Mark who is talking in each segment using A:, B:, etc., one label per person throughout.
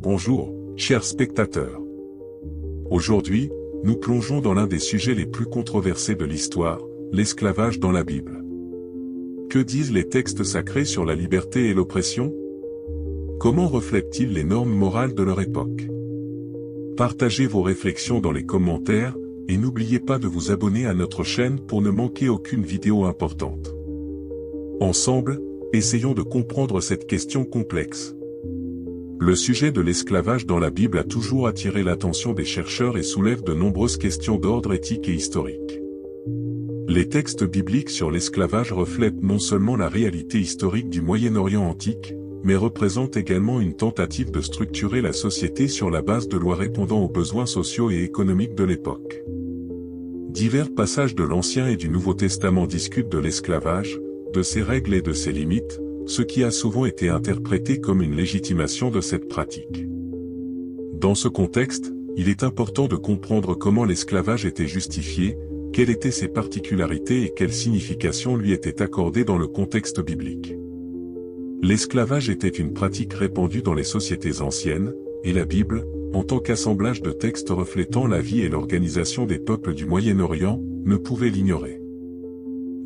A: Bonjour, chers spectateurs. Aujourd'hui, nous plongeons dans l'un des sujets les plus controversés de l'histoire, l'esclavage dans la Bible. Que disent les textes sacrés sur la liberté et l'oppression? Comment reflètent-ils les normes morales de leur époque? Partagez vos réflexions dans les commentaires, et n'oubliez pas de vous abonner à notre chaîne pour ne manquer aucune vidéo importante. Ensemble, essayons de comprendre cette question complexe. Le sujet de l'esclavage dans la Bible a toujours attiré l'attention des chercheurs et soulève de nombreuses questions d'ordre éthique et historique. Les textes bibliques sur l'esclavage reflètent non seulement la réalité historique du Moyen-Orient antique, mais représentent également une tentative de structurer la société sur la base de lois répondant aux besoins sociaux et économiques de l'époque. Divers passages de l'Ancien et du Nouveau Testament discutent de l'esclavage, de ses règles et de ses limites, ce qui a souvent été interprété comme une légitimation de cette pratique. Dans ce contexte, il est important de comprendre comment l'esclavage était justifié, quelles étaient ses particularités et quelle signification lui était accordée dans le contexte biblique. L'esclavage était une pratique répandue dans les sociétés anciennes, et la Bible, en tant qu'assemblage de textes reflétant la vie et l'organisation des peuples du Moyen-Orient, ne pouvait l'ignorer.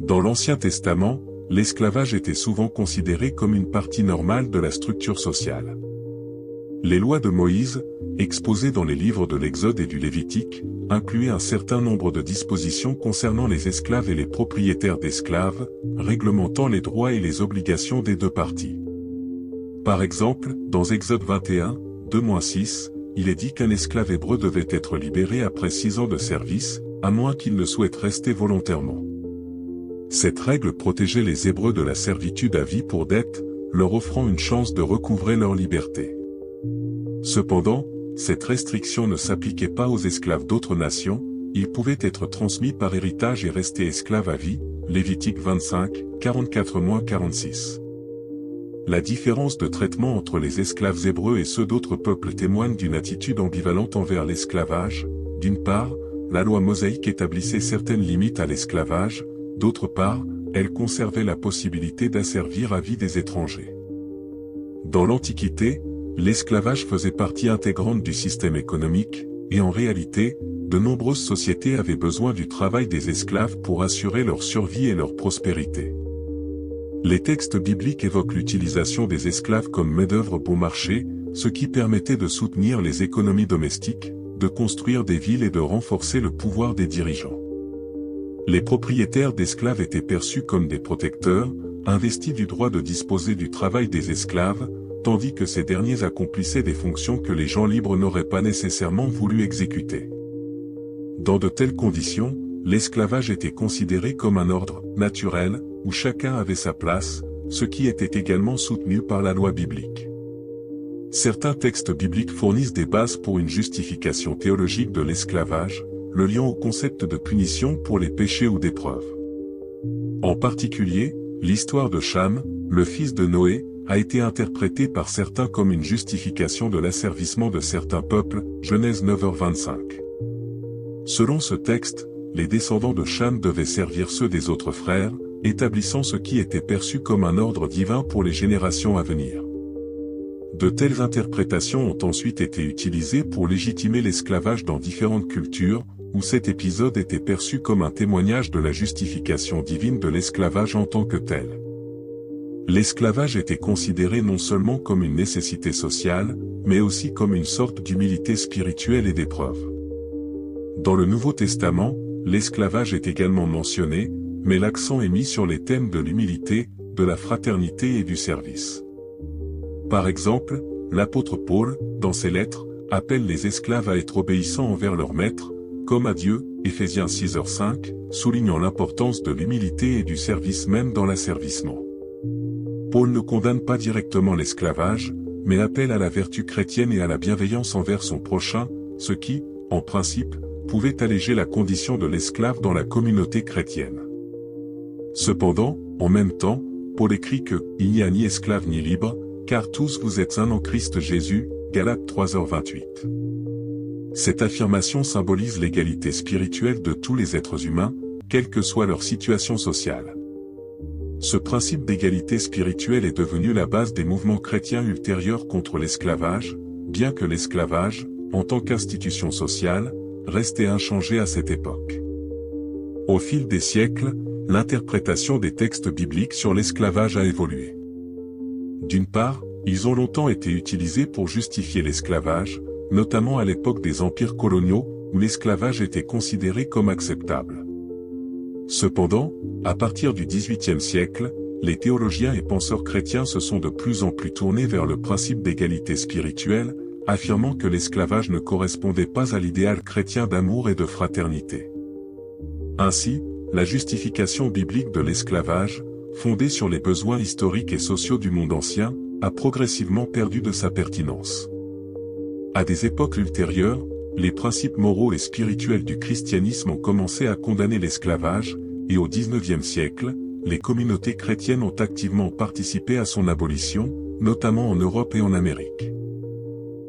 A: Dans l'Ancien Testament, l'esclavage était souvent considéré comme une partie normale de la structure sociale. Les lois de Moïse, exposées dans les livres de l'Exode et du Lévitique, incluaient un certain nombre de dispositions concernant les esclaves et les propriétaires d'esclaves, réglementant les droits et les obligations des deux parties. Par exemple, dans Exode 21, 2-6, il est dit qu'un esclave hébreu devait être libéré après 6 ans de service, à moins qu'il ne souhaite rester volontairement. Cette règle protégeait les Hébreux de la servitude à vie pour dette, leur offrant une chance de recouvrer leur liberté. Cependant, cette restriction ne s'appliquait pas aux esclaves d'autres nations, ils pouvaient être transmis par héritage et rester esclaves à vie, Lévitique 25, 44-46. La différence de traitement entre les esclaves hébreux et ceux d'autres peuples témoigne d'une attitude ambivalente envers l'esclavage. D'une part, la loi mosaïque établissait certaines limites à l'esclavage, d'autre part, elle conservait la possibilité d'asservir à vie des étrangers. Dans l'Antiquité, l'esclavage faisait partie intégrante du système économique, et en réalité, de nombreuses sociétés avaient besoin du travail des esclaves pour assurer leur survie et leur prospérité. Les textes bibliques évoquent l'utilisation des esclaves comme main-d'œuvre bon marché, ce qui permettait de soutenir les économies domestiques, de construire des villes et de renforcer le pouvoir des dirigeants. Les propriétaires d'esclaves étaient perçus comme des protecteurs, investis du droit de disposer du travail des esclaves, tandis que ces derniers accomplissaient des fonctions que les gens libres n'auraient pas nécessairement voulu exécuter. Dans de telles conditions, l'esclavage était considéré comme un ordre naturel, où chacun avait sa place, ce qui était également soutenu par la loi biblique. Certains textes bibliques fournissent des bases pour une justification théologique de l'esclavage, le liant au concept de punition pour les péchés ou d'épreuves. En particulier, l'histoire de Cham, le fils de Noé, a été interprétée par certains comme une justification de l'asservissement de certains peuples, Genèse 9h25. Selon ce texte, les descendants de Cham devaient servir ceux des autres frères, établissant ce qui était perçu comme un ordre divin pour les générations à venir. De telles interprétations ont ensuite été utilisées pour légitimer l'esclavage dans différentes cultures, où cet épisode était perçu comme un témoignage de la justification divine de l'esclavage en tant que tel. L'esclavage était considéré non seulement comme une nécessité sociale, mais aussi comme une sorte d'humilité spirituelle et d'épreuve. Dans le Nouveau Testament, l'esclavage est également mentionné, mais l'accent est mis sur les thèmes de l'humilité, de la fraternité et du service. Par exemple, l'apôtre Paul, dans ses lettres, appelle les esclaves à être obéissants envers leur maître, comme à Dieu, Éphésiens 6h5, soulignant l'importance de l'humilité et du service même dans l'asservissement. Paul ne condamne pas directement l'esclavage, mais appelle à la vertu chrétienne et à la bienveillance envers son prochain, ce qui, en principe, pouvait alléger la condition de l'esclave dans la communauté chrétienne. Cependant, en même temps, Paul écrit que « il n'y a ni esclave ni libre, car tous vous êtes un en Christ Jésus » Galates 3h28. Cette affirmation symbolise l'égalité spirituelle de tous les êtres humains, quelle que soit leur situation sociale. Ce principe d'égalité spirituelle est devenu la base des mouvements chrétiens ultérieurs contre l'esclavage, bien que l'esclavage, en tant qu'institution sociale, restait inchangé à cette époque. Au fil des siècles, l'interprétation des textes bibliques sur l'esclavage a évolué. D'une part, ils ont longtemps été utilisés pour justifier l'esclavage, notamment à l'époque des empires coloniaux, où l'esclavage était considéré comme acceptable. Cependant, à partir du XVIIIe siècle, les théologiens et penseurs chrétiens se sont de plus en plus tournés vers le principe d'égalité spirituelle, affirmant que l'esclavage ne correspondait pas à l'idéal chrétien d'amour et de fraternité. Ainsi, la justification biblique de l'esclavage, fondée sur les besoins historiques et sociaux du monde ancien, a progressivement perdu de sa pertinence. À des époques ultérieures, les principes moraux et spirituels du christianisme ont commencé à condamner l'esclavage, et au XIXe siècle, les communautés chrétiennes ont activement participé à son abolition, notamment en Europe et en Amérique.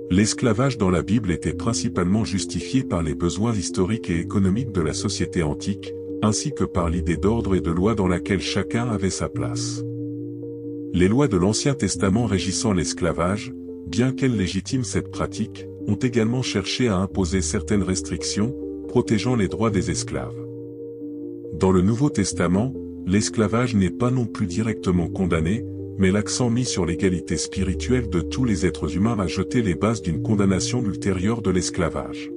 A: L'esclavage dans la Bible était principalement justifié par les besoins historiques et économiques de la société antique, ainsi que par l'idée d'ordre et de loi dans laquelle chacun avait sa place. Les lois de l'Ancien Testament régissant l'esclavage, bien qu'elles légitiment cette pratique, ont également cherché à imposer certaines restrictions, protégeant les droits des esclaves. Dans le Nouveau Testament, l'esclavage n'est pas non plus directement condamné, mais l'accent mis sur l'égalité spirituelle de tous les êtres humains a jeté les bases d'une condamnation ultérieure de l'esclavage.